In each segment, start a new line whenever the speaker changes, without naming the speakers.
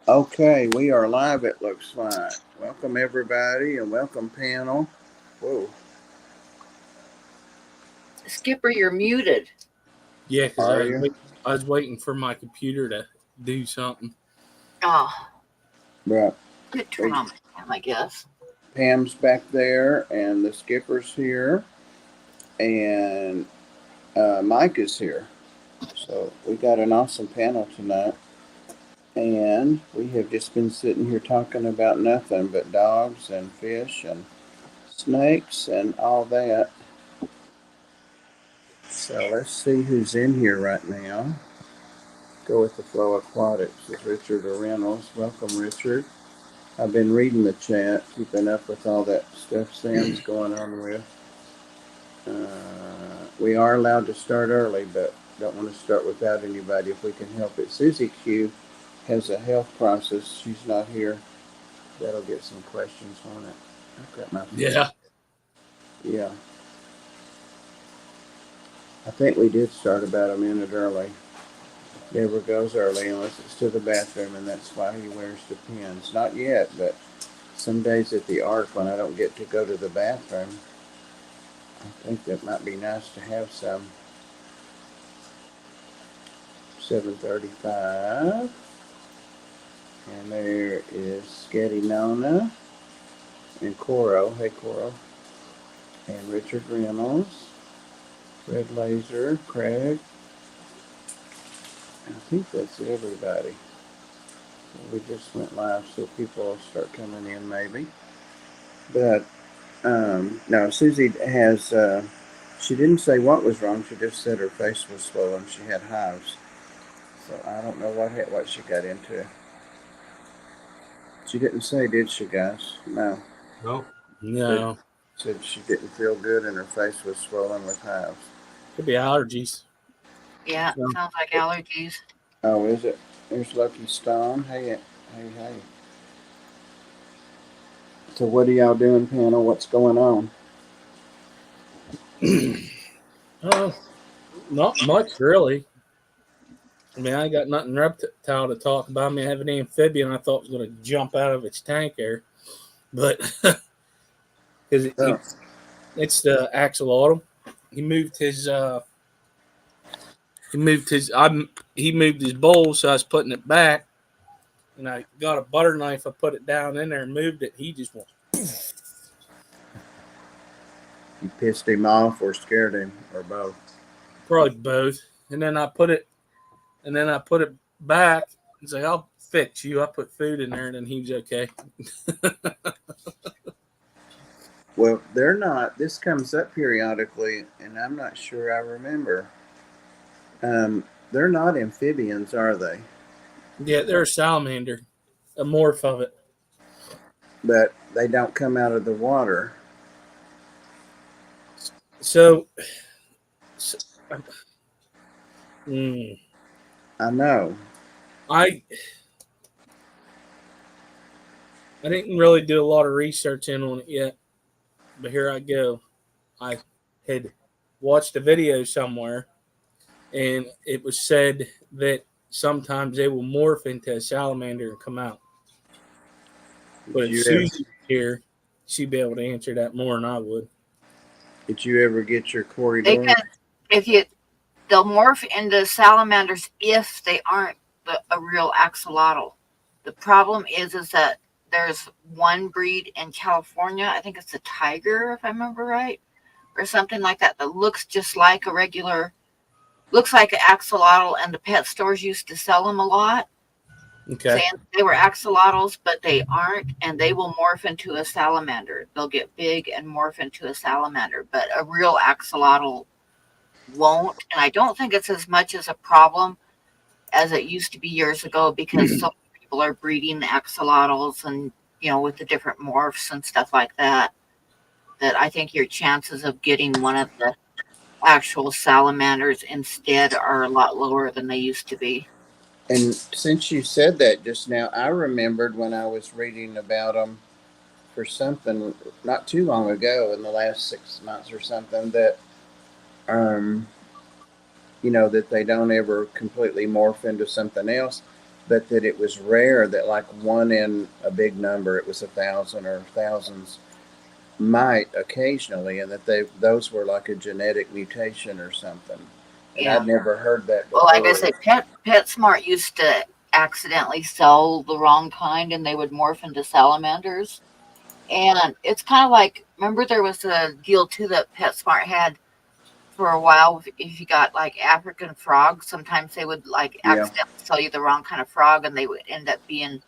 Okay, we are live, it looks like. Welcome, everybody, and welcome, panel. Whoa,
Skipper, you're muted.
Yeah, because
are you?
I was waiting for my computer to do something.
Oh,
Right.
good turn on my cam, I guess.
Pam's back there, and the skipper's here, and Mike is here. So we got an awesome panel tonight. And we have just been sitting here talking about nothing but dogs and fish and snakes and all that. So let's see who's in here right now. Go with the flow aquatics is Richard Reynolds. Welcome, Richard. I've been reading the chat, keeping up with all that stuff Sam's going on with. We are allowed to start early, but don't want to start without anybody if we can help it. Susie Q has a health process. She's not here. That'll get some questions on it. I've got my
Yeah.
Yeah. I think we did start about a minute early. Never goes early unless it's to the bathroom, and that's why he wears the pins. Not yet, but some days at the Ark when I don't get to go to the bathroom, I think that might be nice to have some. 7:35, and there is Sketty Nona and Coro. Hey, Coro. And Richard Reynolds, Red Laser, Craig. I think that's everybody. We just went live, so people will start coming in maybe. But no, Susie has. She didn't say what was wrong. She just said her face was swollen. She had hives. So I don't know what she got into. She didn't say, did she, guys? No.
No.
Said she didn't feel good and her face was swollen with hives.
Could be allergies.
Yeah,
So,
sounds like allergies.
Oh, is it? There's Lucky Stone. Hey. So what are y'all doing, panel? What's going on?
not much really. I mean, I got nothing reptile to talk about. I mean, I have an amphibian I thought was going to jump out of its tank there, but because
Oh,
it's the axolotl. He moved his he moved his bowl, so I was putting it back, and I got a butter knife. I put it down in there and moved it. He just went.
you pissed him off or scared him or both?
Probably both. And then I put it back. He's like, I'll fix you. I put food in there, and then he was okay.
Well, they're not. This comes up periodically, and I'm not sure I remember. They're not amphibians, are they?
Yeah, they're a salamander, a morph of it.
But they don't come out of the water.
So, so mm,
I know.
I didn't really do a lot of research in on it yet, but here I go. I had watched a video somewhere, and it was said that sometimes they will morph into a salamander and come out. But
Did
if
you ever,
Susie here, she'd be able to answer that more than I would.
did you ever get your
They
corridor?
can, if you, they'll morph into salamanders if they aren't a real axolotl. The problem is that there's one breed in California. I think it's a tiger, if I remember right, or something like that. That looks just like a regular, looks like an axolotl, and the pet stores used to sell them a lot,
Okay.
saying they were axolotls, but they aren't, and they will morph into a salamander. They'll get big and morph into a salamander, but a real axolotl won't. And I don't think it's as much as a problem as it used to be years ago because so many people are breeding axolotls and, with the different morphs and stuff like that, that I think your chances of getting one of the actual salamanders instead are a lot lower than they used to be.
And since you said that just now, I remembered when I was reading about them for something not too long ago in the last 6 months or something that, that they don't ever completely morph into something else. but that it was rare that like one in a big number, it was 1,000 or thousands, might occasionally, and that those were like a genetic mutation or something. And
Yeah.
I'd never heard that
Well, like I
before.
said, PetSmart used to accidentally sell the wrong kind, and they would morph into salamanders. And it's kind of like, remember there was a deal too that PetSmart had for a while. If you got like African frogs, sometimes they would like
Yeah,
accidentally sell you the wrong kind of frog, and they would end up being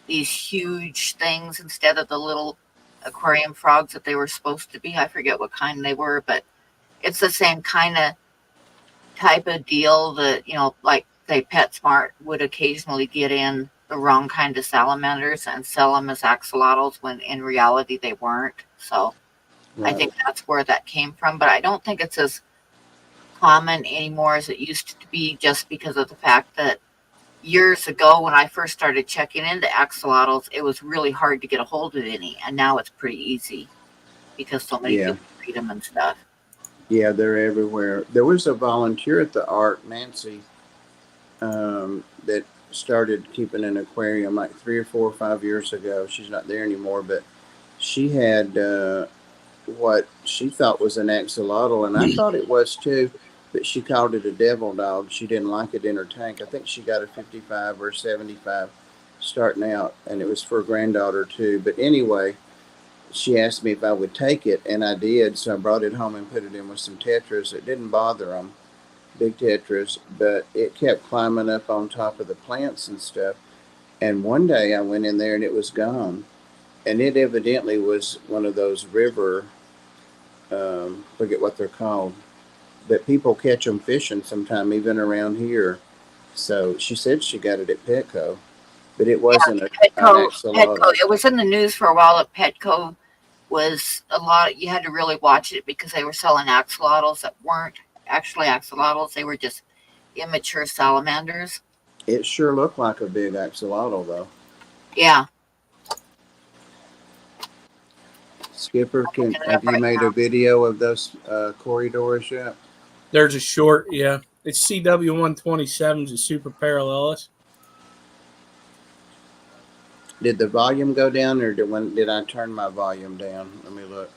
these huge things instead of the little aquarium frogs that they were supposed to be. I forget what kind they were, but it's the same kind of type of deal that, like say PetSmart would occasionally get in the wrong kind of salamanders and sell them as axolotls when in reality they weren't. So I
right.
think that's where that came from, but I don't think it's as common anymore as it used to be, just because of the fact that years ago when I first started checking into axolotls, it was really hard to get a hold of any, and now it's pretty easy because so many
Yeah,
people breed them and stuff.
yeah, they're everywhere. There was a volunteer at the Ark, Nancy, that started keeping an aquarium like 3 or 4 or 5 years ago. She's not there anymore, but she had what she thought was an axolotl, and I thought it was too, but she called it a devil dog. She didn't like it in her tank. I think she got a 55 or 75 starting out, and it was for a granddaughter too. But anyway, she asked me if I would take it, and I did. So I brought it home and put it in with some tetras. It didn't bother them, big tetras, but it kept climbing up on top of the plants and stuff. And one day I went in there and it was gone. And it evidently was one of those river, forget what they're called, but people catch them fishing sometime, even around here. So she said she got it at Petco, but it wasn't an
Petco,
axolotl.
it was in the news for a while that Petco was a lot, you had to really watch it because they were selling axolotls that weren't actually axolotls. They were just immature salamanders.
It sure looked like a big axolotl, though.
Yeah,
Skipper,
I'm looking it
have
up
you
right
made a
now.
video of those corridors yet?
There's a short, yeah. It's CW127's a super parallelis.
Did the volume go down, or did I turn my volume down? Let me look.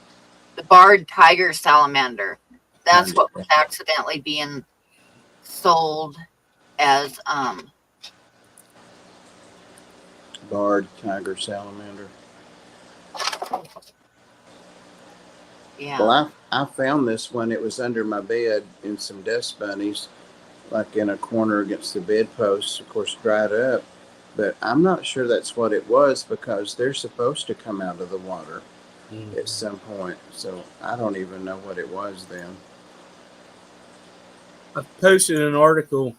The barred tiger salamander. That's
Turned
what
it
was
down.
accidentally being sold as
Barred tiger salamander.
yeah.
Well, I found this one. It was under my bed in some dust bunnies, like in a corner against the bedpost. Of course, dried up. But I'm not sure that's what it was, because they're supposed to come out of the water at some point. So I don't even know what it was then.
I've posted an article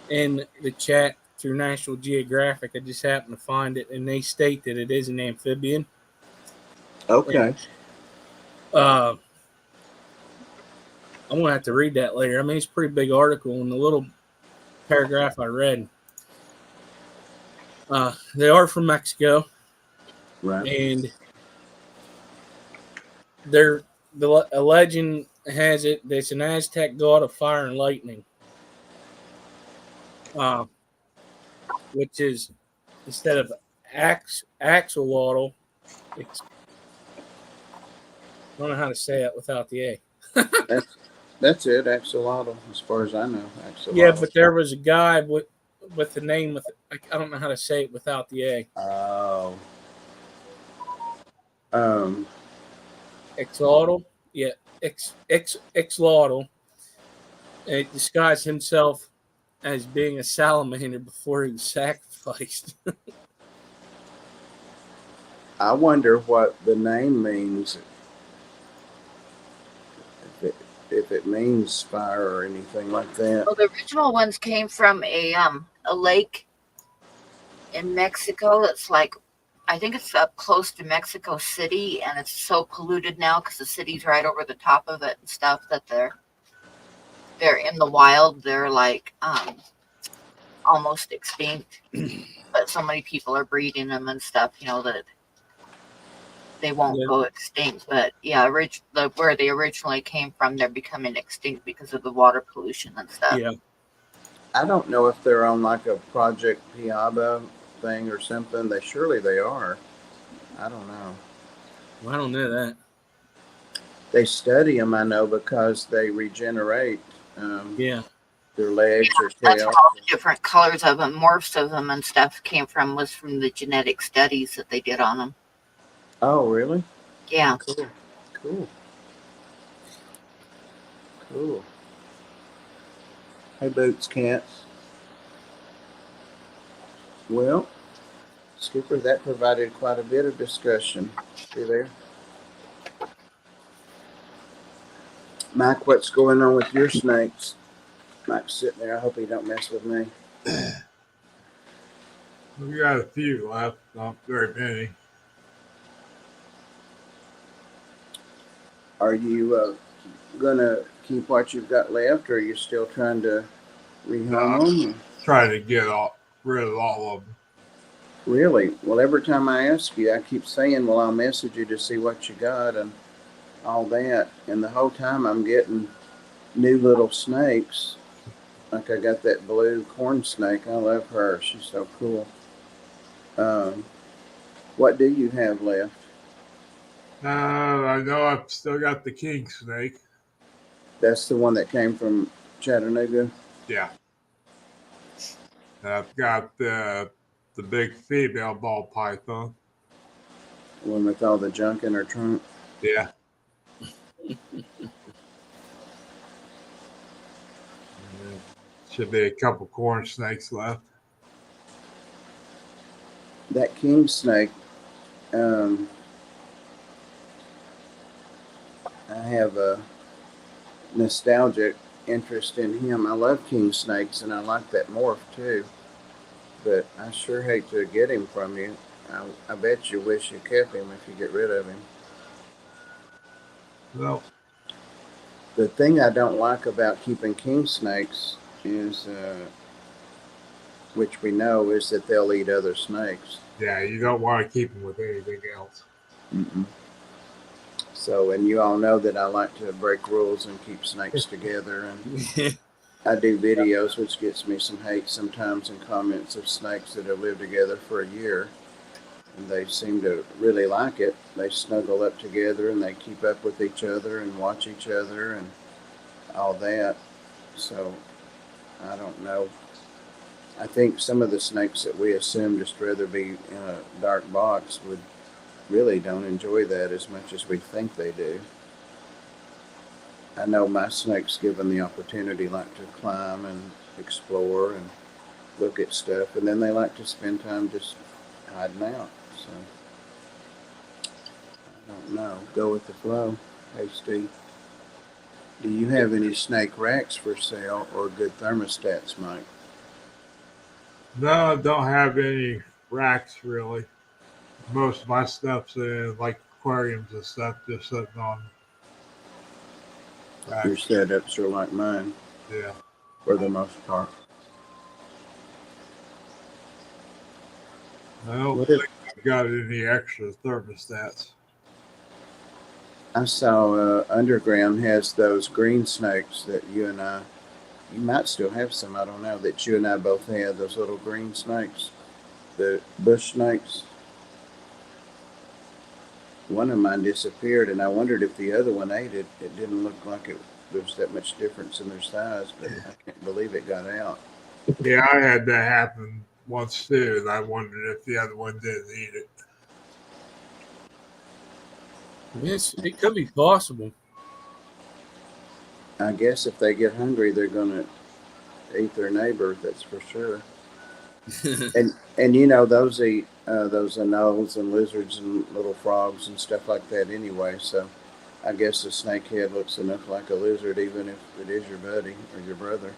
in the chat through National Geographic. I just happened to find it, and they state that it is an amphibian.
Okay.
Uh, I'm gonna have to read that later. I mean, it's a pretty big article, and the little paragraph I read. They are from Mexico,
Right.
and a legend has it that it's an Aztec god of fire and lightning, which is instead of axolotl. It's, I don't know how to say it without the A.
That's it. Axolotl, as far as I know.
Yeah,
Axolotl.
but there was a guy with the name with I don't know how to say it without the A.
Oh. Um.
Axolotl, yeah, axolotl. It disguised himself as being a salamander before he was sacrificed.
I wonder what the name means. If it means fire or anything like that.
Well, the original ones came from a lake in Mexico that's like, I think it's up close to Mexico City, and it's so polluted now because the city's right over the top of it and stuff that they're in the wild. They're like almost extinct, but so many people are breeding them and stuff, that they won't
Yeah.
go extinct. But yeah, where they originally came from, they're becoming extinct because of the water pollution and stuff.
Yeah.
I don't know if they're on like a Project Piaba thing or something. Surely they are. I don't know.
Well, I don't know that.
They study them, I know, because they regenerate. Um,
Yeah.
their legs or
That's
tail.
where all the different colors of them, morphs of them, and stuff was from the genetic studies that they did on them.
Oh, really?
Yeah.
Cool. Cool. Cool. Hey, Boots Cats. Well, Skipper, that provided quite a bit of discussion. See there? Mike, what's going on with your snakes? Mike's sitting there. I hope he don't mess with me.
We got a few left, not very many.
Are you gonna keep what you've got left, or are you still trying to rehome them?
Trying to get rid of all of them.
Really? Well, every time I ask you, I keep saying, well, I'll message you to see what you got and all that. And the whole time I'm getting new little snakes. Like I got that blue corn snake. I love her. She's so cool. Um, what do you have left?
I know I've still got the king snake.
That's the one that came from Chattanooga.
Yeah. And I've got the big female ball python.
The one with all the junk in her trunk.
Yeah. Should be a couple corn snakes left.
That king snake, I have a nostalgic interest in him. I love king snakes, and I like that morph too. But I sure hate to get him from you. I bet you wish you kept him if you get rid of him.
Well,
The thing I don't like about keeping king snakes is, which we know, is that they'll eat other snakes.
yeah, you don't want to keep them with anything else.
Mm-mm. So, and you all know that I like to break rules and keep snakes together. And I do videos, which gets me some hate sometimes in comments of snakes that have lived together for a year. And they seem to really like it. They snuggle up together and they keep up with each other and watch each other and all that. So I don't know. I think some of the snakes that we assume just rather be in a dark box would really don't enjoy that as much as we think they do. I know my snakes, given the opportunity, like to climb and explore and look at stuff, and then they like to spend time just hiding out. So I don't know. Go with the flow. Hey, Steve, do you have any snake racks for sale or good thermostats, Mike?
No, I don't have any racks really. Most of my stuff's in like aquariums and stuff, just sitting on
Your
racks.
setups are like mine
Yeah.
for the most part.
I don't
What
think
if
I've got any extra thermostats.
I saw Underground has those green snakes that you might still have some, I don't know, that you and I both had, those little green snakes, the bush snakes. One of mine disappeared, and I wondered if the other one ate it. It didn't look like there was that much difference in their size, but I can't believe it got out.
Yeah, I had that happen once too, and I wondered if the other one didn't eat it.
Yes, it could be possible.
I guess if they get hungry, they're going to eat their neighbor, that's for sure. And you know, those eat those anoles and lizards and little frogs and stuff like that anyway. So I guess a snakehead looks enough like a lizard, even if it is your buddy or your brother.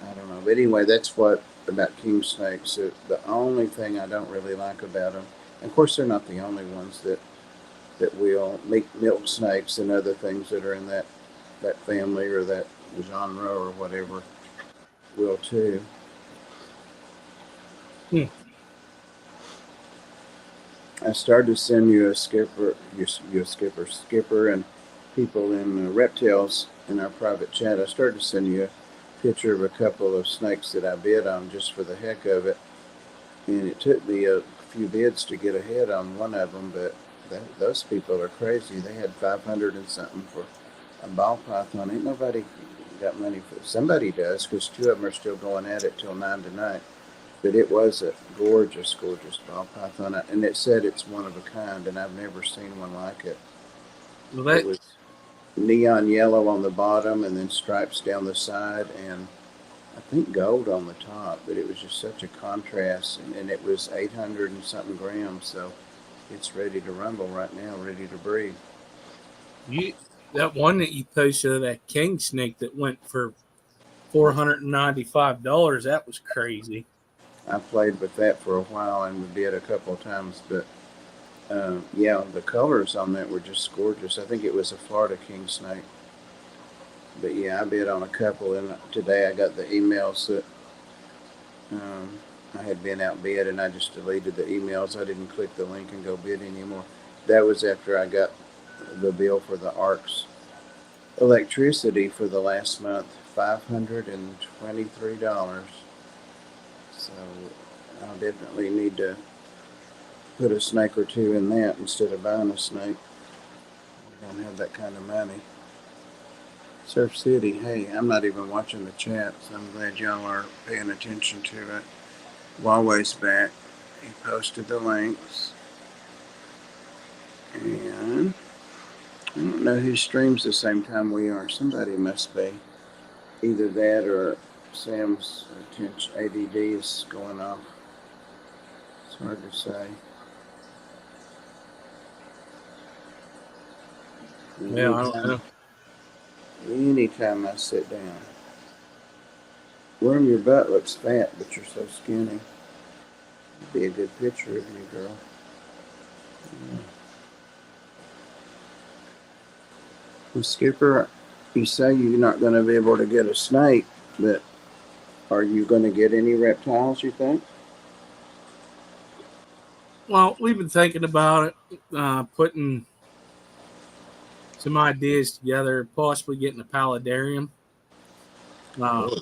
I don't know. But anyway, that's what about king snakes. The only thing I don't really like about them, of course, they're not the only ones that will milk snakes and other things that are in that family or that genre or whatever will too. I started to send you a skipper, skipper, and people in reptiles in our private chat. I started to send you picture of a couple of snakes that I bid on just for the heck of it. And it took me a few bids to get ahead on one of them, but those people are crazy. They had 500 and something for a ball python. Ain't nobody got money for it. Somebody does, because two of them are still going at it till 9 tonight. But it was a gorgeous, gorgeous ball python. And it said it's one of a kind, and I've never seen one like it.
Well,
It was neon yellow on the bottom and then stripes down the side, and I think gold on the top, but it was just such a contrast, and it was 800 and something grams, so it's ready to rumble right now, ready to breathe.
that one that you posted of that king snake that went for $495, that was crazy.
I played with that for a while and we bid a couple of times, but yeah, the colors on that were just gorgeous. I think it was a Florida king snake. But yeah, I bid on a couple, and today I got the emails that I had been outbid, and I just deleted the emails. I didn't click the link and go bid anymore. That was after I got the bill for the ARC's electricity for the last month, $523. So I'll definitely need to put a snake or two in that instead of buying a snake. I don't have that kind of money. Surf City, hey, I'm not even watching the chat, so I'm glad y'all are paying attention to it. Huawei's back. He posted the links. And I don't know who streams the same time we are. Somebody must be. Either that or Sam's attention ADD is going off. It's hard to say.
Yeah, I don't know.
Anytime I sit down. Worm, your butt looks fat, but you're so skinny. It'd be a good picture of you, girl. Yeah. Well, Skipper, you say you're not going to be able to get a snake, but are you going to get any reptiles, you think?
Well, we've been thinking about it, putting some ideas together, possibly getting a paludarium.
Oh,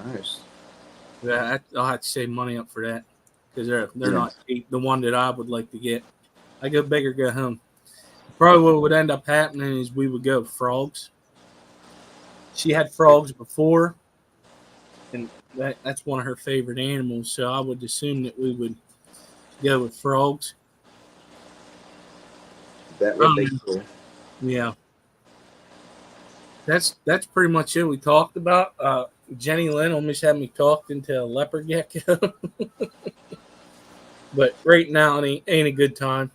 nice.
Yeah, I'll have to save money up for that because they're
Yeah.
not cheap. The one that I would like to get. I go big or go home. Probably what would end up happening is we would go frogs. She had frogs before, and that's one of her favorite animals. So I would assume that we would go with frogs.
That would be cool.
Yeah. That's pretty much it we talked about. Jenny Lynn almost had me talked into a leopard gecko. But right now it ain't a good time.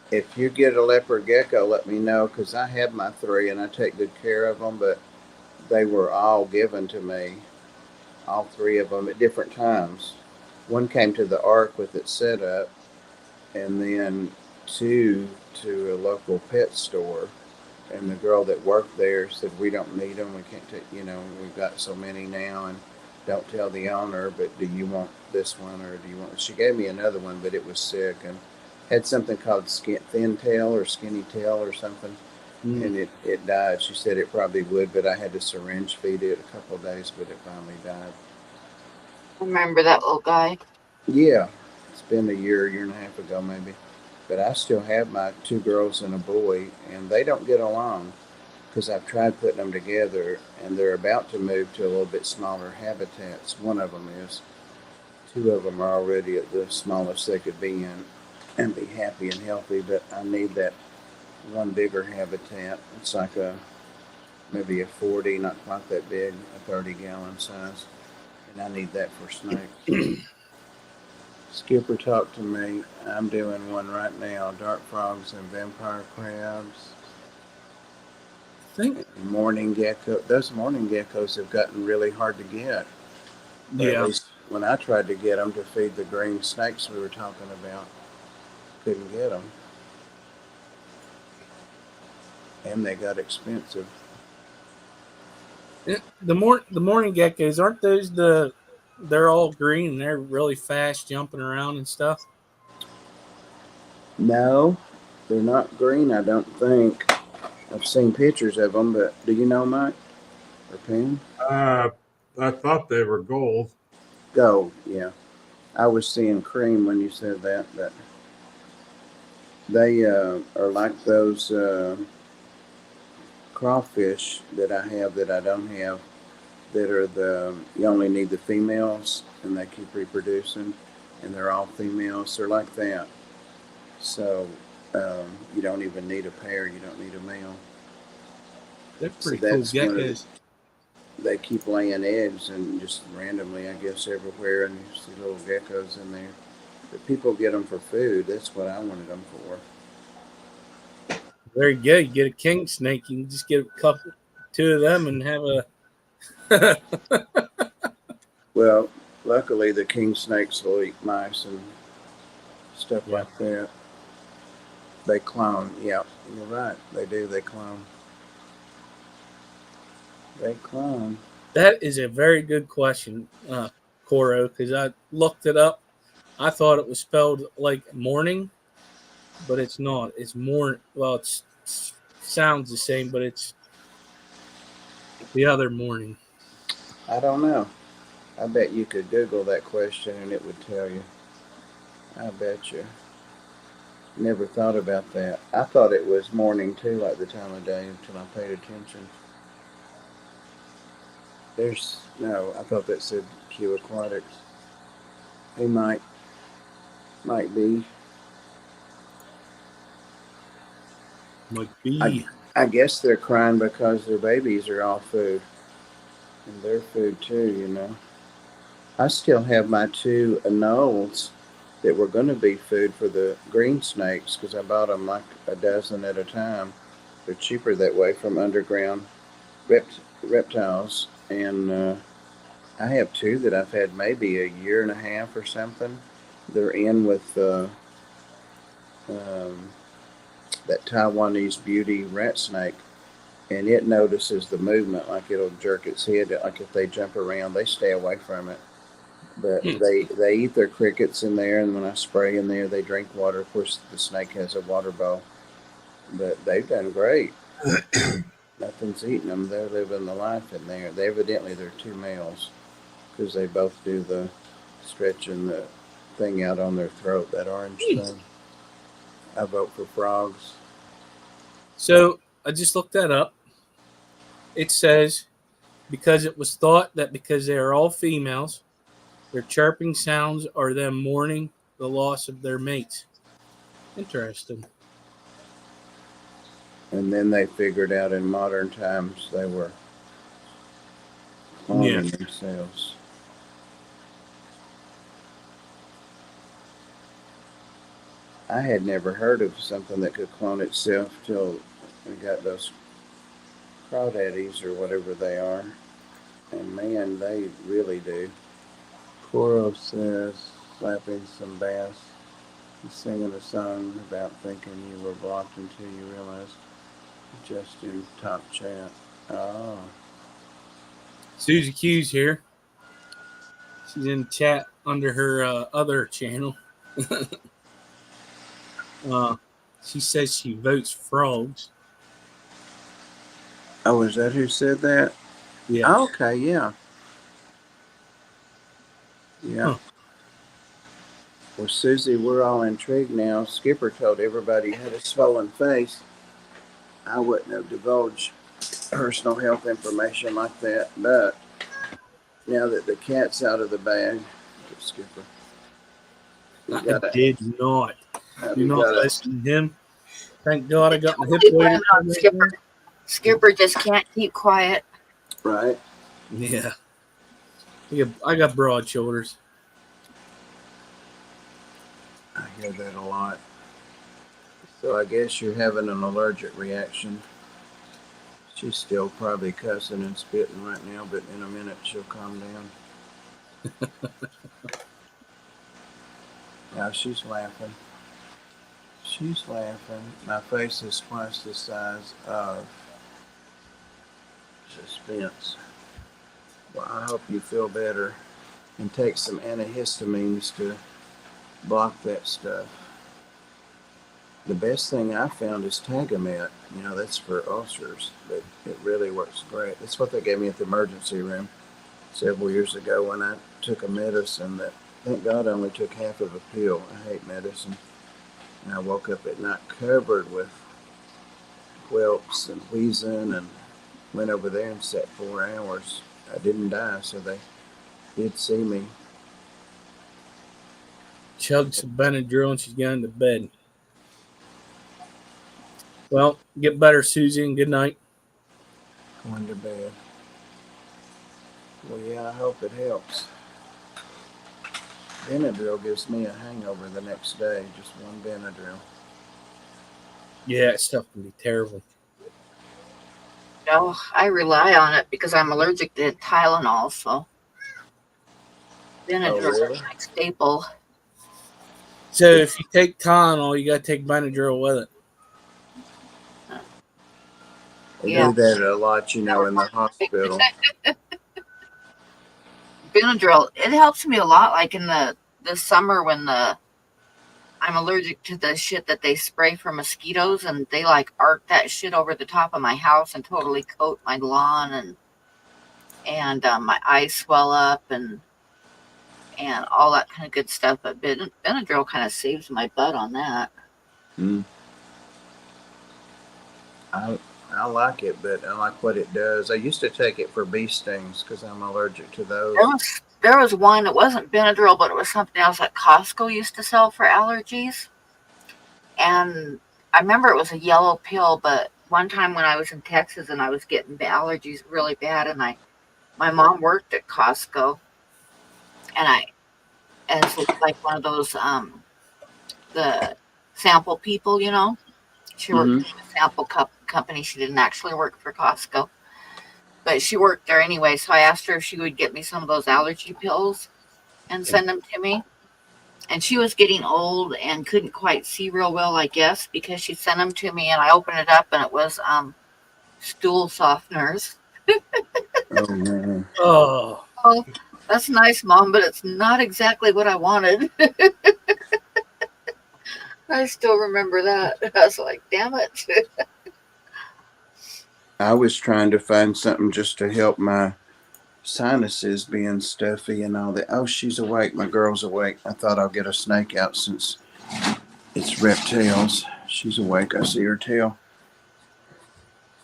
If you get a leopard gecko, let me know, because I have my 3 and I take good care of them, but they were all given to me, all 3 of them at different times. One came to the Ark with its setup, and then 2 to a local pet store. And the girl that worked there said, we don't need them. We can't take, we've got so many now, and don't tell the owner, but do you want this one, or do you want, she gave me another one, but it was sick and had something called thin tail or skinny tail or something. And it died. She said it probably would, but I had to syringe feed it a couple of days, but it finally died.
Remember that little guy?
Yeah, it's been a year and a half ago maybe. But I still have my 2 girls and a boy, and they don't get along because I've tried putting them together, and they're about to move to a little bit smaller habitats. One of them is. 2 of them are already at the smallest they could be in and be happy and healthy, but I need that one bigger habitat. It's like maybe a 40, not quite that big, a 30-gallon size, and I need that for snakes. Skipper talked to me. I'm doing one right now. Dark frogs and vampire crabs.
I think.
And morning gecko. Those morning geckos have gotten really hard to get. But
Yeah.
at least when I tried to get them to feed the green snakes we were talking about, couldn't get them. And they got expensive.
The morning geckos, aren't those they're all green and they're really fast jumping around and stuff?
No, they're not green, I don't think. I've seen pictures of them, but do you know, Mike or Pam?
I thought they were gold.
Gold, yeah. I was seeing cream when you said that, but they are like those crawfish that I have that I don't have, that are you only need the females and they keep reproducing, and they're all females. They're like that. So you don't even need a pair. You don't need a male.
They're
So
pretty cool
that's one of the,
geckos.
they keep laying eggs and just randomly, I guess, everywhere, and you see little geckos in there. But people get them for food. That's what I wanted them for.
Very good. You get a king snake, you can just get two of them, and have a.
Well, luckily the king snakes will eat mice and stuff
Yeah.
like that. They clone. Yeah, you're right. They do. They clone. They clone.
That is a very good question, Coro, because I looked it up. I thought it was spelled like morning, but it's not. It's more. Well, it sounds the same, but it's the other morning.
I don't know. I bet you could Google that question and it would tell you. I bet you. Never thought about that. I thought it was morning too, like the time of day, until I paid attention. There's no. I thought that said Q Aquatics. He might be.
Like B.
I guess they're crying because their babies are all food, and their food too. You know. I still have my two anoles that were going to be food for the green snakes because I bought them like a dozen at a time. They're cheaper that way from underground reptiles, and I have two that I've had maybe a year and a half or something. They're in with um, that Taiwanese beauty rat snake, and it notices the movement, like it'll jerk its head. Like if they jump around, they stay away from it. But they eat their crickets in there, and when I spray in there, they drink water. Of course, the snake has a water bowl, but they've done great. Nothing's eating them. They're living the life in there. They're two males because they both do the stretching the thing out on their throat, that orange thing. I vote for frogs.
So I just looked that up. It says because it was thought that because they are all females, their chirping sounds are them mourning the loss of their mates. Interesting.
And then they figured out in modern times they were cloning themselves. I had never heard of something that could clone itself till we got those crawdaddies or whatever they are. And man, they really do. Coro says, slapping some bass. He's singing a song about thinking you were blocked until you realized just in top chat. Oh.
Susie Q's here. She's in chat under her other channel. She says she votes frogs.
Oh, is that who said that?
Yeah.
Oh, okay, yeah. Yeah.
Huh.
Well, Susie, we're all intrigued now. Skipper told everybody he had a swollen face. I wouldn't have divulged personal health information like that, but now that the cat's out of the bag, Skipper,
I did not. Do not
gotta,
listen to him. Thank God I got my hip
Totally blame
weight.
it on Skipper. Skipper just can't keep quiet.
right?
Yeah. I got broad shoulders.
I hear that a lot. So I guess you're having an allergic reaction. She's still probably cussing and spitting right now, but in a minute she'll calm down. Now she's laughing. She's laughing. My face is twice the size of suspense. Well, I hope you feel better and take some antihistamines to block that stuff. The best thing I found is Tagamet. That's for ulcers, but it really works great. That's what they gave me at the emergency room several years ago when I took a medicine that, thank God, I only took half of a pill. I hate medicine. And I woke up at night covered with whelps and wheezing and went over there and sat 4 hours. I didn't die, so they did see me.
Chugged some Benadryl and she's going to bed. Well, get better, Susie, and good night.
Going to bed. Well, yeah, I hope it helps. Benadryl gives me a hangover the next day, just one Benadryl.
Yeah, that stuff can be terrible.
No, I rely on it because I'm allergic to Tylenol, so Benadryl is
really?
my staple.
So if you take Tylenol, you got to take Benadryl with it.
They
Yeah.
do that a lot, in the hospital.
Benadryl, it helps me a lot, like in the summer when I'm allergic to the shit that they spray for mosquitoes, and they like arc that shit over the top of my house and totally coat my lawn, and my eyes swell up and all that kind of good stuff. But Benadryl kind of saves my butt on that.
Mm. I like it, but I like what it does. I used to take it for bee stings because I'm allergic to those.
There was one, it wasn't Benadryl, but it was something else that Costco used to sell for allergies. And I remember it was a yellow pill, but one time when I was in Texas and I was getting allergies really bad, and my mom worked at Costco, and so like one of those the sample people, she worked
Mm-hmm.
for a sample company. She didn't actually work for Costco, but she worked there anyway. So I asked her if she would get me some of those allergy pills and send them to me. And she was getting old and couldn't quite see real well, I guess, because she sent them to me, and I opened it up and it was stool softeners.
Oh man.
Oh,
Oh, that's nice, Mom, but it's not exactly what I wanted. I still remember that. I was like, damn it.
I was trying to find something just to help my sinuses being stuffy and all that. Oh, she's awake. My girl's awake. I thought I'll get a snake out since it's reptiles. She's awake. I see her tail.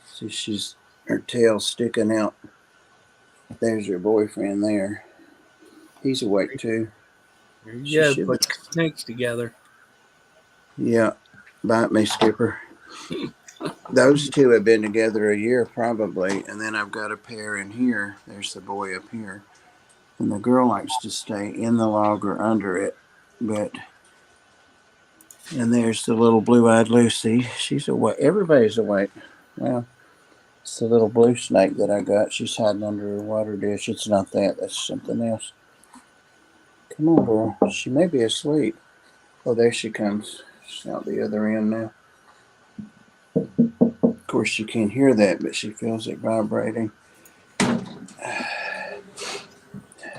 See, her tail sticking out. There's your boyfriend there. He's awake too.
there you
She
go.
should.
Put snakes together.
Yeah, bite me, Skipper. Those two have been together a year probably, and then I've got a pair in here. There's the boy up here, and the girl likes to stay in the log or under it. And there's the little blue-eyed Lucy. She's awake. Everybody's awake. Well, it's the little blue snake that I got. She's hiding under her water dish. It's not that. That's something else. Come on, girl. She may be asleep. Oh, there she comes. She's out the other end now. Of course, she can't hear that, but she feels it vibrating.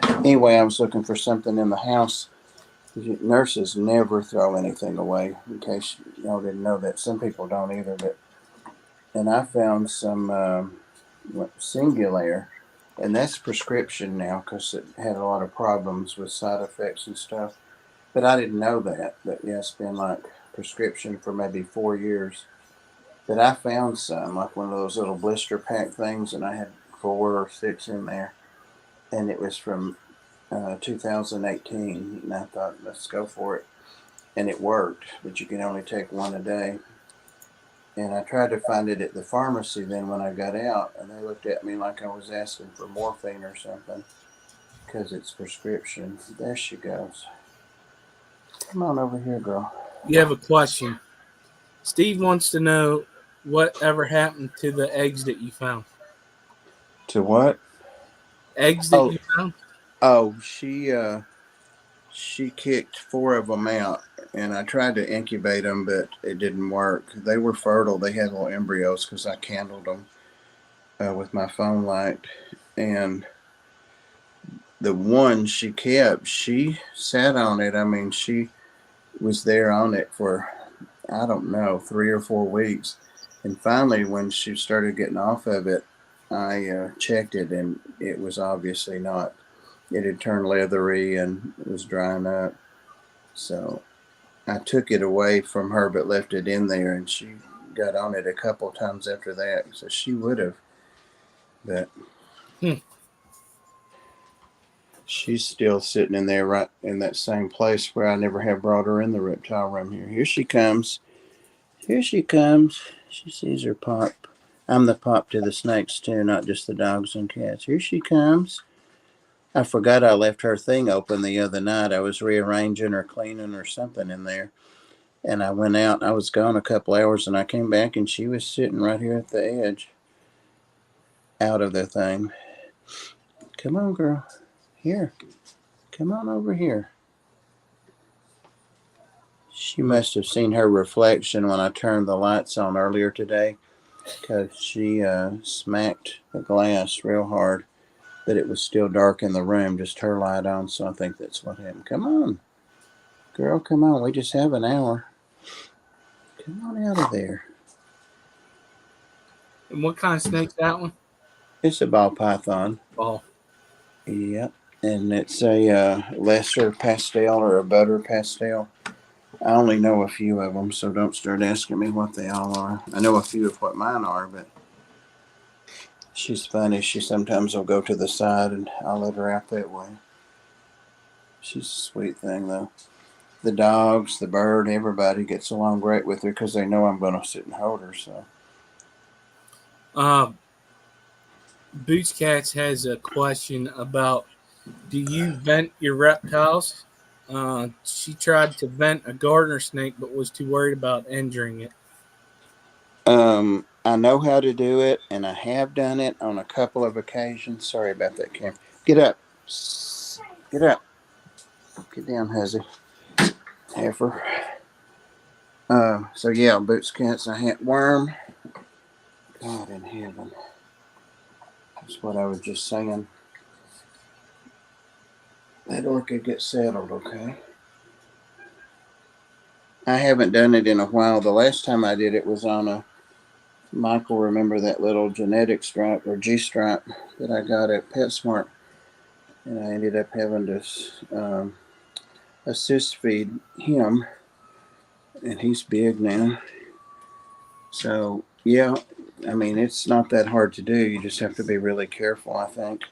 Anyway, I was looking for something in the house. Nurses never throw anything away, in case y'all didn't know that. Some people don't either. And I found some Singulair, and that's prescription now because it had a lot of problems with side effects and stuff. But I didn't know that. But yeah, it's been like prescription for maybe 4 years. But I found some, like one of those little blister pack things, and I had 4 or 6 in there. And it was from 2018, and I thought, let's go for it. And it worked, but you can only take one a day. And I tried to find it at the pharmacy then when I got out, and they looked at me like I was asking for morphine or something because it's prescription. There she goes. Come on over here, girl.
You have a question. Steve wants to know whatever happened to the eggs that you found.
To what?
Eggs that
Oh,
you found?
oh, she kicked 4 of them out, and I tried to incubate them, but it didn't work. They were fertile. They had little embryos because I candled them with my phone light, and the one she kept, she sat on it. I mean, she was there on it for I don't know, 3 or 4 weeks. And finally, when she started getting off of it, I checked it, and it was obviously not. It had turned leathery and it was drying up. So I took it away from her, but left it in there, and she got on it a couple times after that. So she would have, but
Hmm.
she's still sitting in there, right in that same place where I never have brought her in the reptile room here. Here she comes. Here she comes. She sees her pop. I'm the pop to the snakes too, not just the dogs and cats. Here she comes. I forgot I left her thing open the other night. I was rearranging or cleaning or something in there. And I went out. I was gone a couple hours, and I came back, and she was sitting right here at the edge, out of the thing. Come on, girl. Here. Come on over here. She must have seen her reflection when I turned the lights on earlier today, because she smacked the glass real hard, but it was still dark in the room, just her light on, so I think that's what happened. Come on, girl, come on. We just have an hour. Come on out of there.
And what kind of snake's that one?
It's a ball python.
Oh,
Yep. And it's a lesser pastel or a butter pastel. I only know a few of them, so don't start asking me what they all are. I know a few of what mine are, but she's funny. She sometimes will go to the side, and I'll let her out that way. She's a sweet thing, though. The dogs, the bird, everybody gets along great with her because they know I'm going to sit and hold her. So
Boots Cats has a question about, do you vent your reptiles? She tried to vent a gardener snake, but was too worried about injuring it.
I know how to do it, and I have done it on a couple of occasions. Sorry about that, Cam. Get up. Get up. Get down, Huzzy. Heifer. So yeah, Boots Cats, I had worm. God in heaven. That's what I was just saying. That orchid get settled, okay? I haven't done it in a while. The last time I did it was on a Michael, remember that little genetic stripe or G stripe that I got at PetSmart, and I ended up having to assist feed him, and he's big now. So yeah, I mean it's not that hard to do. You just have to be really careful. I think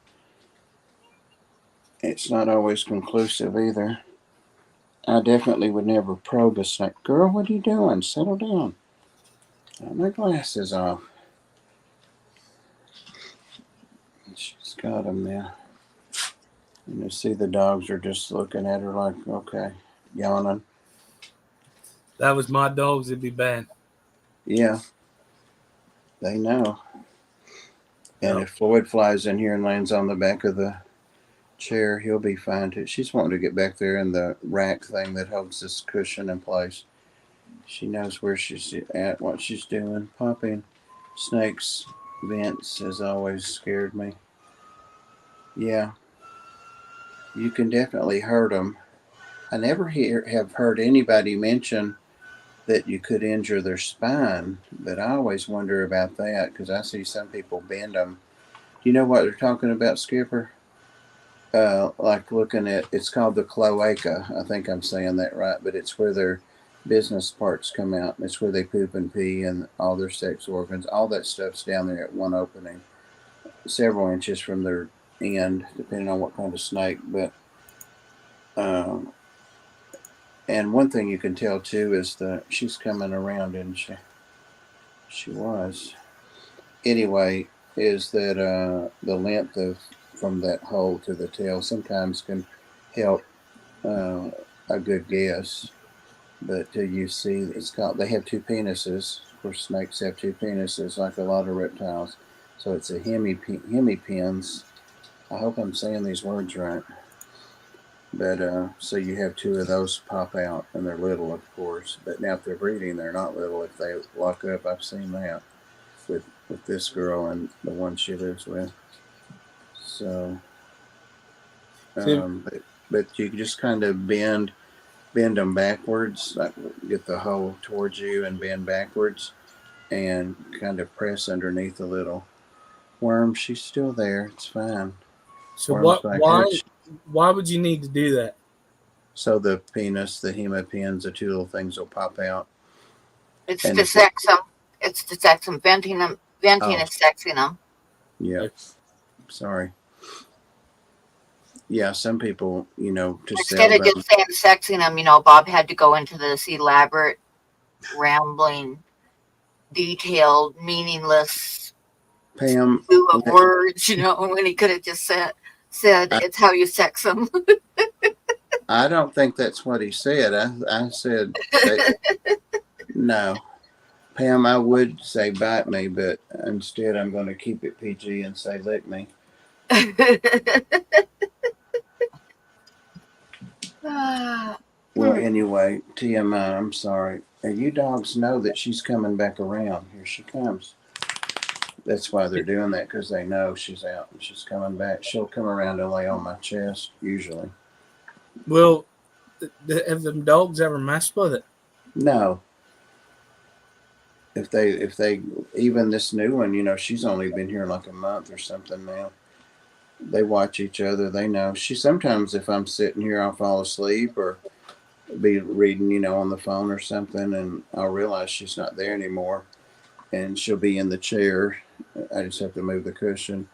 it's not always conclusive either. I definitely would never probe a snake. Girl, what are you doing? Settle down. Got my glasses off. She's got them now. And you see the dogs are just looking at her like, okay, yawning.
That was my dogs. It'd be bad.
Yeah, they know. And
Yep.
if Floyd flies in here and lands on the back of the chair, he'll be fine too. She's wanting to get back there in the rack thing that holds this cushion in place. She knows where she's at, what she's doing. Popping snakes, vents has always scared me. Yeah, you can definitely hurt them. I never have heard anybody mention that you could injure their spine, but I always wonder about that because I see some people bend them. Do you know what they're talking about, Skipper? Like looking at, it's called the cloaca. I think I'm saying that right, but it's where their business parts come out. It's where they poop and pee and all their sex organs. All that stuff's down there at one opening, several inches from their end, depending on what kind of snake. But and one thing you can tell too is that she's coming around, and she was anyway. Is that the length of from that hole to the tail sometimes can help a good guess. But you see, it's called. They have two penises. Of course, snakes have two penises, like a lot of reptiles. So it's a hemipens. I hope I'm saying these words right. But so you have two of those pop out, and they're little, of course. But now if they're breeding, they're not little. If they lock up, I've seen that with this girl and the one she lives with. So,
See,
but you just kind of bend bend them backwards, like get the hole towards you and bend backwards, and kind of press underneath a little. Worm, she's still there. It's fine.
So
Worm's
what?
back there.
Why would you need to do that?
So the penis, the hemipens, the two little things will pop out.
It's
And
to
if
sex them. It's to sex them. Venting them. Venting
Oh.
is sexing them.
Yeah. Sorry. Yeah, some people, you know, to
Instead
sell
of
them.
just saying sexing them, you know, Bob had to go into this elaborate, rambling, detailed, meaningless
Pam,
slew of words, you know, when he could have just said it's how you sex them.
I don't think that's what he said. I said that, no. Pam, I would say bite me, but instead I'm going to keep it PG and say lick me. Well, anyway, TMI, I'm sorry. And you dogs know that she's coming back around. Here she comes. That's why they're doing that, because they know she's out and she's coming back. She'll come around and lay on my chest, usually.
Well, have them dogs ever messed with it?
No. If they, even this new one, you know, she's only been here like a month or something now. They watch each other. They know. She sometimes, if I'm sitting here, I'll fall asleep or be reading, you know, on the phone or something, and I'll realize she's not there anymore, and she'll be in the chair. I just have to move the cushion.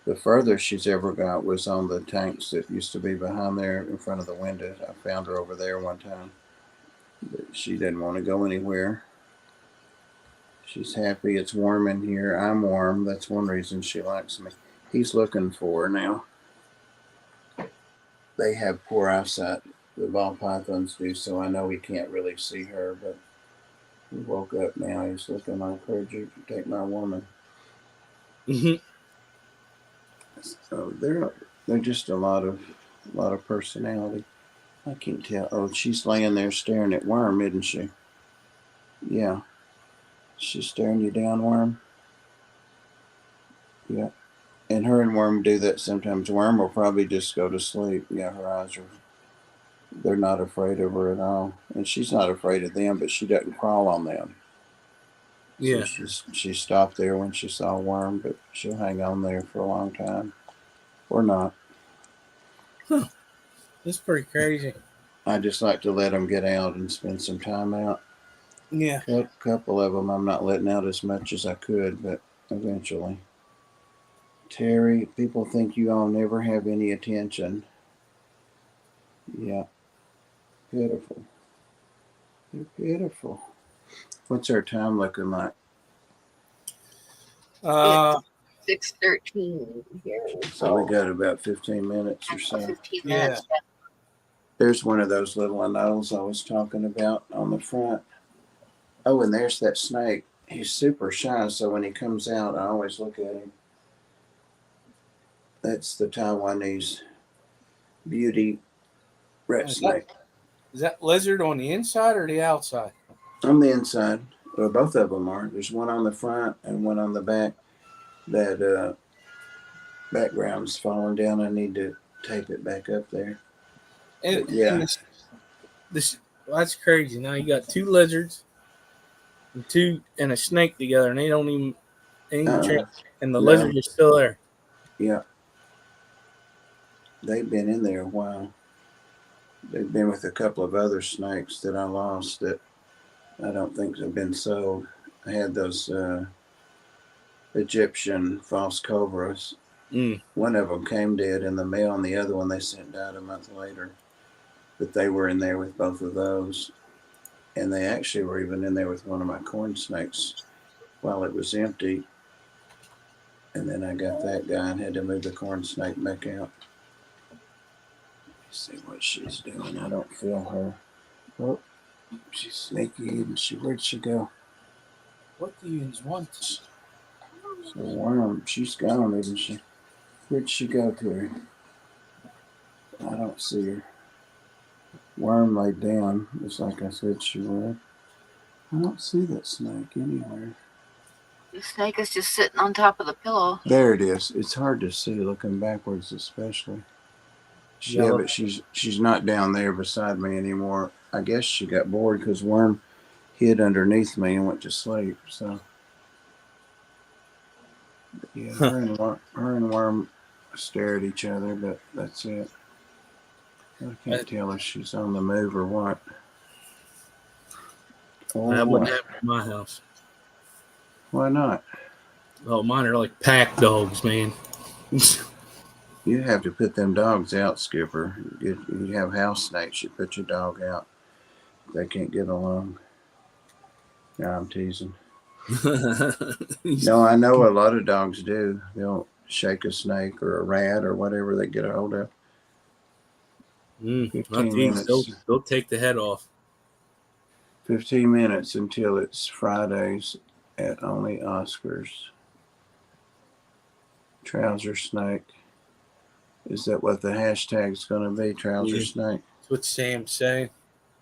The furthest she's ever got was on the tanks that used to be behind there in front of the window. I found her over there one time, but she didn't want to go anywhere. She's happy. It's warm in here. I'm warm. That's one reason she likes me. He's looking for her now. They have poor eyesight. The ball pythons do, so I know he can't really see her, but he woke up now. He's looking like, where'd you take my woman?
Mm-hmm.
So they're just a lot of personality. I can't tell. Oh, she's laying there staring at Worm, isn't she? Yeah. She's staring you down, Worm? Yeah. And her and Worm do that sometimes. Worm will probably just go to sleep. Yeah, her eyes are, they're not afraid of her at all. And she's not afraid of them, but she doesn't crawl on them.
Yeah.
So she stopped there when she saw Worm, but she'll hang on there for a long time. Or not.
Huh. That's pretty crazy.
I just like to let them get out and spend some time out.
Yeah.
A couple of them I'm not letting out as much as I could, but eventually. Terry, people think you all never have any attention. Yeah, pitiful. They're pitiful. What's our time looking like?
6:13 here.
So we got about 15 minutes or so.
15 minutes.
There's one of those little anoles I was talking about on the front. Oh, and there's that snake. He's super shy, so when he comes out, I always look at him. That's the Taiwanese beauty rat snake.
Is that lizard on the inside or the outside?
On the inside. Well, both of them are. There's one on the front and one on the back. That background's falling down. I need to tape it back up there.
And,
yeah.
And this that's crazy. Now you got two lizards and a snake together, and they don't even and the lizard is still there.
Yeah. They've been in there a while. They've been with a couple of other snakes that I lost that I don't think have been sold. I had those Egyptian false cobras. One of them came dead in the mail, and the other one they sent died a month later. But they were in there with both of those. And they actually were even in there with one of my corn snakes while it was empty. And then I got that guy and had to move the corn snake back out. Let's see what she's doing. I don't feel her. Oh, she's sneaky, isn't she? Where'd she go?
What do you want?
So Worm, she's gone, isn't she? Where'd she go to her? I don't see her. Worm laid down, just like I said she would. I don't see that snake anywhere.
The snake is just sitting on top of the pillow.
There it is. It's hard to see looking backwards, especially. Yeah, but she's not down there beside me anymore. I guess she got bored because Worm hid underneath me and went to sleep. So yeah, her and Worm stare at each other, but that's it. I can't tell if she's on the move or what. Or
That wouldn't
what.
happen in my house.
Why not?
Oh, mine are like pack dogs, man.
You have to put them dogs out, Skipper. You have house snakes. You put your dog out. They can't get along. No, I'm teasing. No, I know a lot of dogs do. They'll shake a snake or a rat or whatever they get a hold of.
Not
15
these.
minutes.
They'll take the head off.
15 minutes until it's Fridays at only Oscars. Trouser snake. Is that what the hashtag's going to be? Trouser snake?
That's what Sam's saying.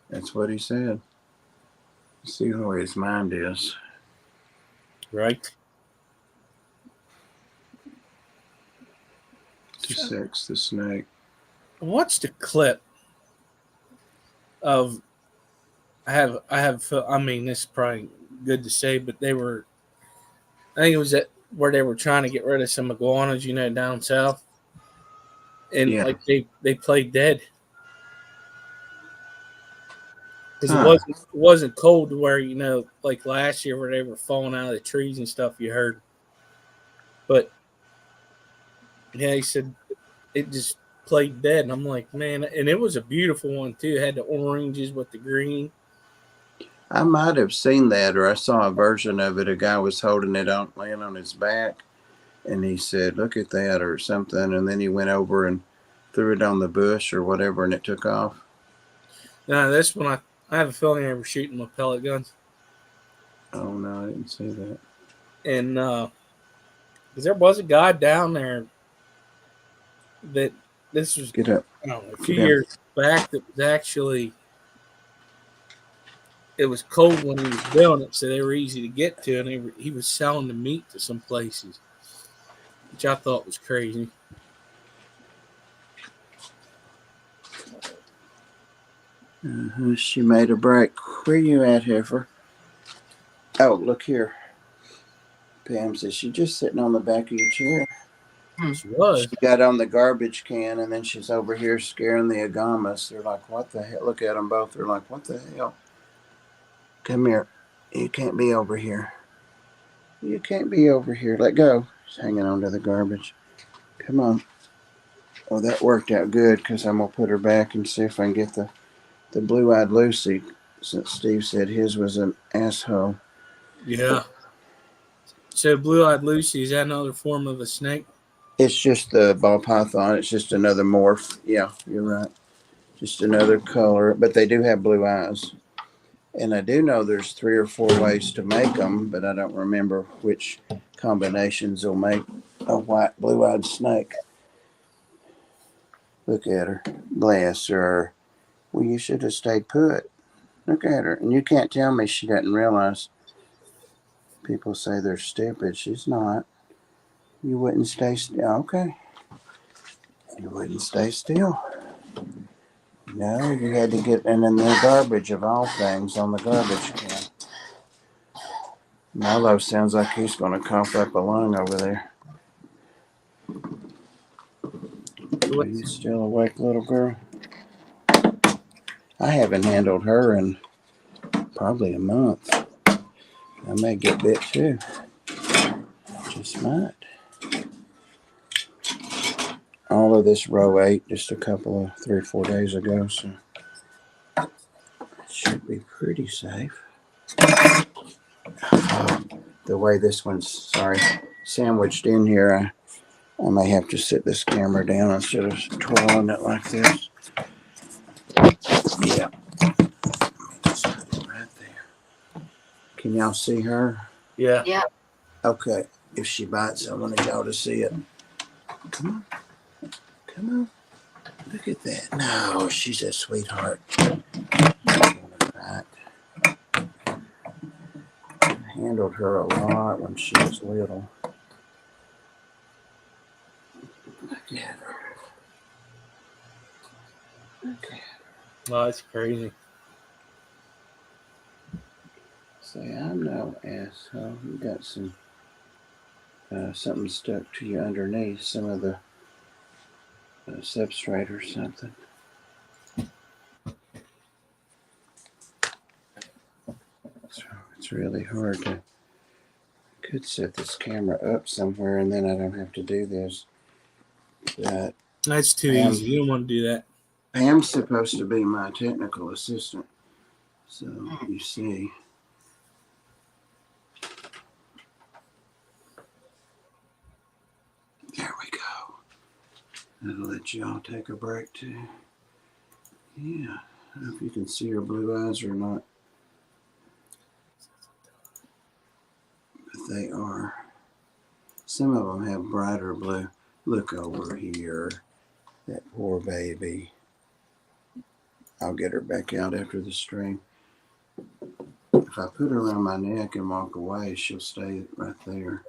That's what he said. Let's see where his mind is.
Right?
To sex the snake.
I watched a clip of I mean, this is probably good to say, but I think it was where they were trying to get rid of some iguanas, down south. And
Yeah.
like they played dead. Because it wasn't cold to where, like last year where they were falling out of the trees and stuff you heard. But yeah, he said it just played dead. And I'm like, man, and it was a beautiful one too. It had the oranges with the green.
I might have seen that, or I saw a version of it. A guy was holding it on, laying on his back, and he said, "Look at that," or something. And then he went over and threw it on the bush or whatever, and it took off.
Now, this one, I have a feeling they were shooting with pellet guns.
Oh no, I didn't see that.
And because there was a guy down there that this was
Get up.
I don't know, a few years back that was actually it was cold when he was doing it, so they were easy to get to, and he was selling the meat to some places, which I thought was crazy.
She made a break. Where you at, Heifer? Oh, look here. Pam says she's just sitting on the back of your chair.
She was.
She got on the garbage can, and then she's over here scaring the agamas. They're like, what the hell? Look at them both. They're like, what the hell? Come here. You can't be over here. You can't be over here. Let go. She's hanging on to the garbage. Come on. Oh, that worked out good because I'm going to put her back and see if I can get the blue-eyed Lucy, since Steve said his was an asshole.
Yeah. So blue-eyed Lucy, is that another form of a snake?
It's just the ball python. It's just another morph. Yeah, you're right. Just another color, but they do have blue eyes. And I do know there's 3 or 4 ways to make them, but I don't remember which combinations will make a white blue-eyed snake. Look at her. Bless her. Well, you should have stayed put. Look at her. And you can't tell me she doesn't realize. People say they're stupid. She's not. You wouldn't stay still. Okay. You wouldn't stay still. No, you had to get in the garbage of all things on the garbage can. Milo sounds like he's going to cough up a lung over there. Are you still awake, little girl? I haven't handled her in probably a month. I may get bit too. Just might. All of this row 8 just a couple of 3 or 4 days ago, so it should be pretty safe. The way this one's, sandwiched in here, I may have to sit this camera down instead of twirling it like this. Yeah. Just put it right there. Can y'all see her?
Yeah.
Yeah.
Okay. If she bites, I want y'all to see it. Come on. Come on. Look at that. No, she's a sweetheart. Right. I handled her a lot when she was little. Look at her. Look at her.
Oh, that's crazy.
Say, I'm no asshole. You got some something stuck to you underneath some of the substrate or something. So it's really hard to. Could set this camera up somewhere and then I don't have to do this. But
That's too easy. You don't want to do that.
Pam's supposed to be my technical assistant. So you see. There we go. That'll let y'all take a break too. Yeah. I don't know if you can see her blue eyes or not. But they are. Some of them have brighter blue. Look over here. That poor baby. I'll get her back out after the stream. If I put her around my neck and walk away, she'll stay right there.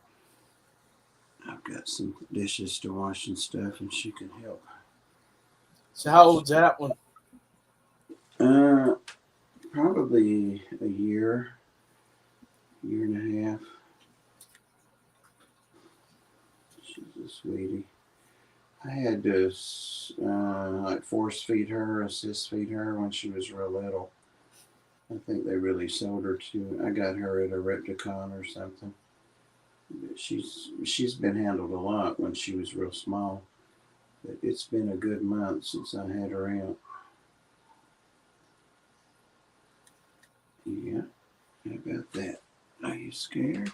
I've got some dishes to wash and stuff, and she can help.
So how old's that one?
Probably a year and a half. She's a sweetie. I had to like force feed her, assist feed her when she was real little. I think they really sold her to. I got her at a Repticon or something. But she's been handled a lot when she was real small. But it's been a good month since I had her out. Yeah, how about that? Are you scared?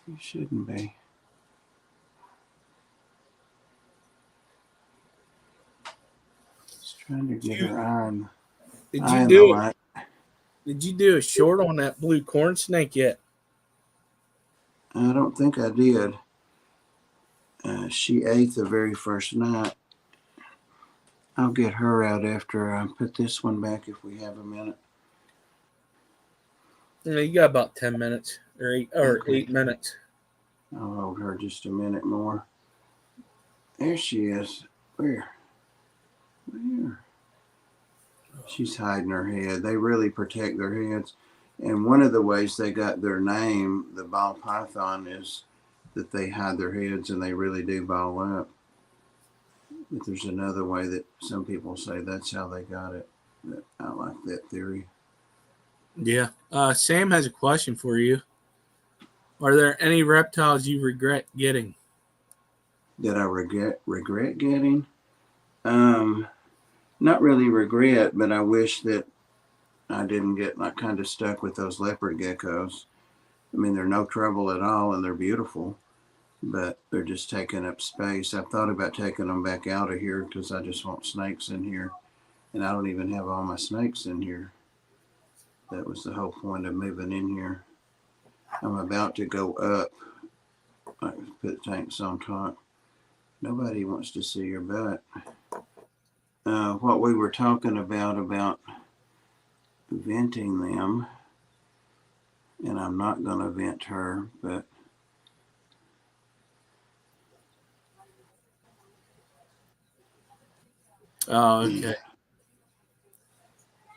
You shouldn't be. Just trying to get her eye on
Did
the
you do it?
light.
Did you do a short on that blue corn snake yet?
I don't think I did. She ate the very first night. I'll get her out after I put this one back if we have a minute.
Yeah, you got about 10 minutes or 8 minutes.
I'll hold her just a minute more. There she is. Where? She's hiding her head. They really protect their heads. And one of the ways they got their name, the ball python, is that they hide their heads and they really do ball up. But there's another way that some people say that's how they got it. But I like that theory.
Yeah. Sam has a question for you. Are there any reptiles you regret getting?
That I regret getting? Not really regret, but I wish that I didn't get like kind of stuck with those leopard geckos. I mean, they're no trouble at all and they're beautiful, but they're just taking up space. I've thought about taking them back out of here because I just want snakes in here, and I don't even have all my snakes in here. That was the whole point of moving in here. I'm about to go up, like put tanks on top. Nobody wants to see your butt. What we were talking about venting them, and I'm not going to vent her, but
Oh, okay.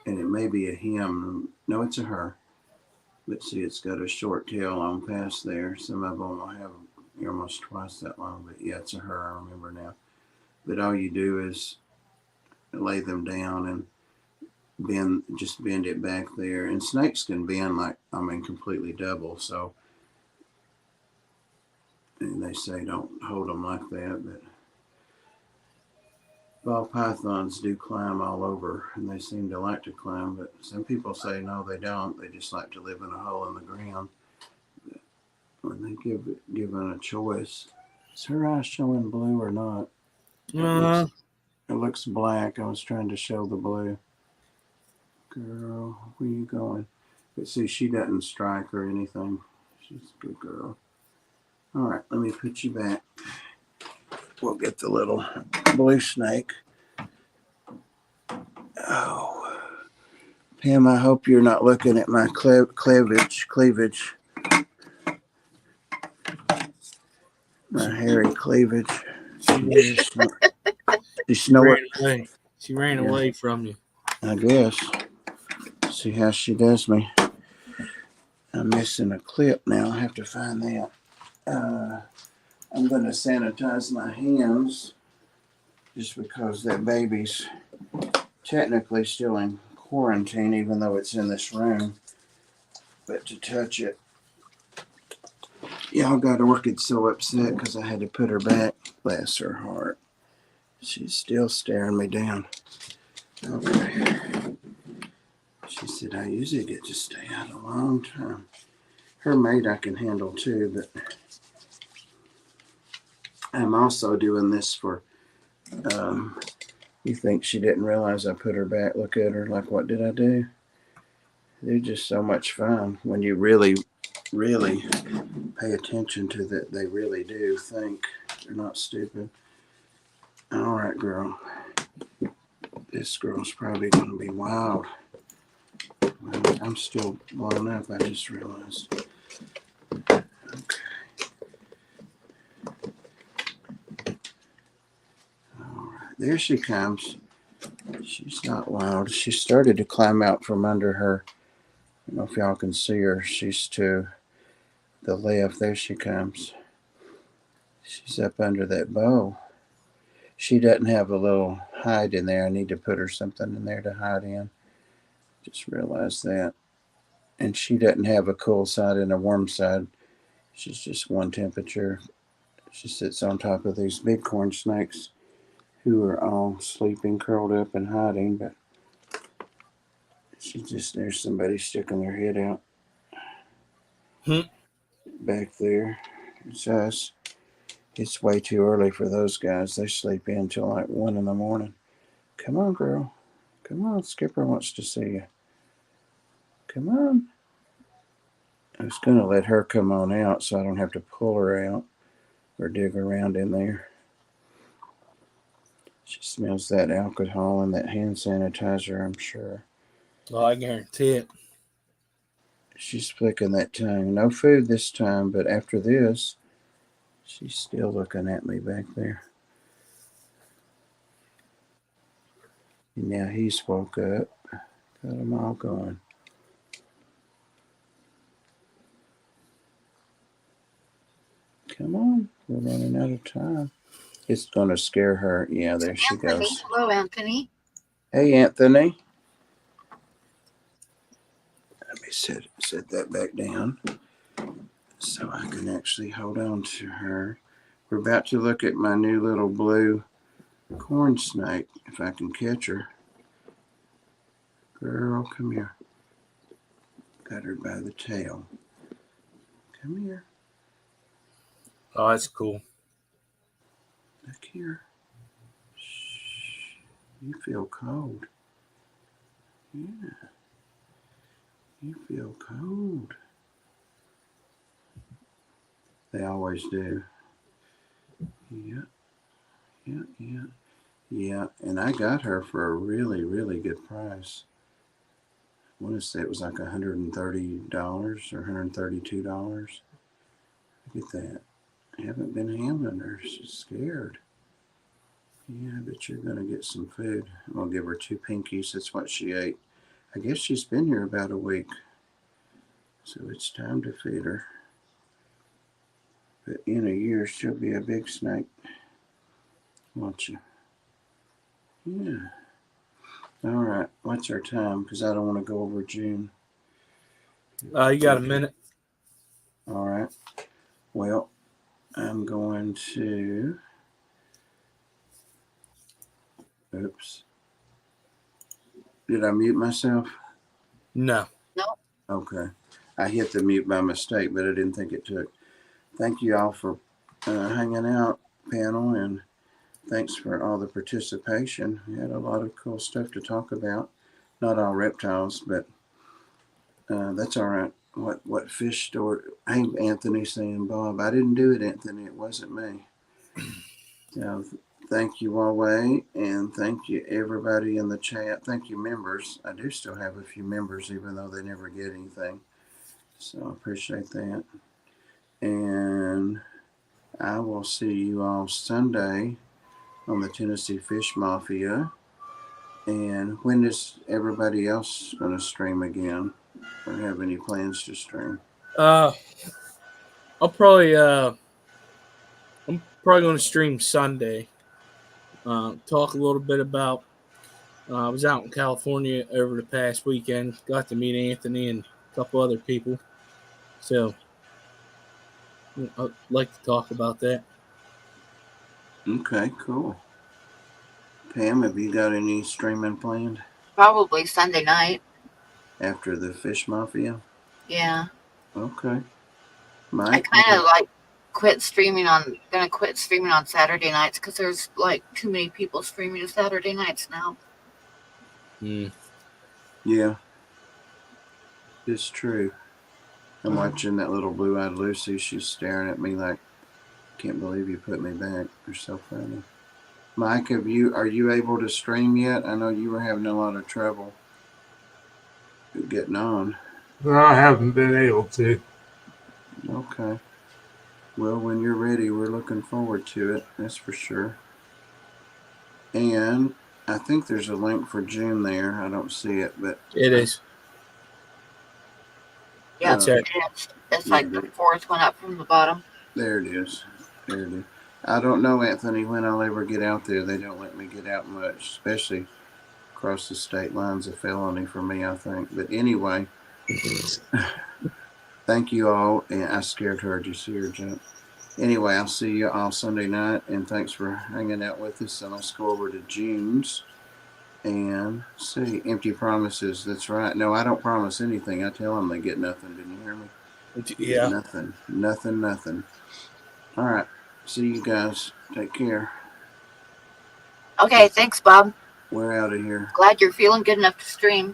and it may be a him. No, it's a her. But see, it's got a short tail on past there. Some of them will have almost twice that long, but yeah, it's a her. I remember now. But all you do is lay them down and bend it back there. And snakes can bend completely double. So, and they say don't hold them like that, but ball pythons do climb all over, and they seem to like to climb, but some people say no, they don't. They just like to live in a hole in the ground. But when they given a choice, is her eye showing blue or not? It looks black. I was trying to show the blue. Girl, where you going? But see, she doesn't strike or anything. She's a good girl. All right, let me put you back. We'll get the little blue snake. Oh, Pam, I hope you're not looking at my cleavage. My hairy cleavage. She snored.
She ran away from you.
I guess. See how she does me. I'm missing a clip now. I have to find that. I'm going to sanitize my hands just because that baby's technically still in quarantine, even though it's in this room. But to touch it, y'all got Orchid so upset because I had to put her back. Bless her heart. She's still staring me down. Okay. She said, I usually get to stay out a long time. Her mate I can handle too, but I'm also doing this for, you think she didn't realize I put her back? Look at her, like, what did I do? They're just so much fun when you really, really pay attention to that. They really do think. They're not stupid. All right, girl. This girl's probably going to be wild. I'm still blown up, I just realized. Okay. All right, there she comes. She's not wild. She started to climb out from under her. I don't know if y'all can see her. She's to the left. There she comes. She's up under that bow. She doesn't have a little hide in there. I need to put her something in there to hide in. Just realized that. And she doesn't have a cool side and a warm side. She's just one temperature. She sits on top of these big corn snakes who are all sleeping, curled up and hiding, but there's somebody sticking their head out back there. It's us. It's way too early for those guys. They sleep in till like 1 in the morning. Come on, girl. Come on. Skipper wants to see you. Come on. I was going to let her come on out so I don't have to pull her out or dig around in there. She smells that alcohol and that hand sanitizer, I'm sure.
Oh, I guarantee it.
She's flicking that tongue. No food this time, but after this, she's still looking at me back there. And now he's woke up. Got them all going. Come on. We're running out of time. It's going to scare her. Yeah, there she
Anthony.
goes.
Hello, Anthony.
Hey, Anthony. Let me set that back down so I can actually hold on to her. We're about to look at my new little blue corn snake, if I can catch her. Girl, come here. Got her by the tail. Come here.
Oh, that's cool.
Look here. Shh. You feel cold. Yeah. You feel cold. They always do. Yeah. Yeah. And I got her for a really, really good price. I want to say it was like $130 or $132. Look at that. I haven't been handling her. She's scared. Yeah, but you're going to get some food. I'm going to give her 2 pinkies. That's what she ate. I guess she's been here about a week. So it's time to feed her. But in a year, she'll be a big snake. Won't you? Yeah. All right. What's our time? Because I don't want to go over June.
You got a minute.
All right. Well, I'm going to... Oops. Did I mute myself?
No.
Okay. I hit the mute by mistake, but I didn't think it took. Thank you all for hanging out, panel, and thanks for all the participation. We had a lot of cool stuff to talk about. Not all reptiles, but that's all right. What fish store? Hey, Anthony saying Bob. I didn't do it, Anthony. It wasn't me. So thank you, Huawei, and thank you, everybody in the chat. Thank you, members. I do still have a few members, even though they never get anything. So I appreciate that. And I will see you all Sunday on the Tennessee Fish Mafia. And when is everybody else going to stream again? or have any plans to stream?
I'll probably I'm probably going to stream Sunday. Talk a little bit about. I was out in California over the past weekend. Got to meet Anthony and a couple other people. So I'd like to talk about that.
Okay, cool. Pam, have you got any streaming planned
Probably Sunday night.
after the Fish Mafia?
Yeah.
Okay.
I
Mike?
kind of like gonna quit streaming on Saturday nights because there's like too many people streaming Saturday nights now.
Yeah, it's true. I'm watching that little blue-eyed Lucy. She's staring at me like, "Can't believe you put me back." You're so funny. Mike, are you able to stream yet? I know you were having a lot of trouble getting on.
No, I haven't been able to.
Okay. Well, when you're ready, we're looking forward to it. That's for sure. And I think there's a link for June there. I don't see it, but
It is.
Yeah,
It's at-
it's like the fourth one up from the bottom.
there it is. There it is. I don't know, Anthony, when I'll ever get out there. They don't let me get out much, especially across the state line's a felony for me, I think. But anyway, thank you all. And I scared her. Did you see her jump? Anyway, I'll see you all Sunday night, and thanks for hanging out with us. And let's go over to June's and see. Empty promises. That's right. No, I don't promise anything. I tell them they get nothing. Didn't you hear me?
Yeah.
Nothing. Nothing. All right. See you guys. Take care.
Okay, thanks, Bob.
We're out of here.
Glad you're feeling good enough to stream.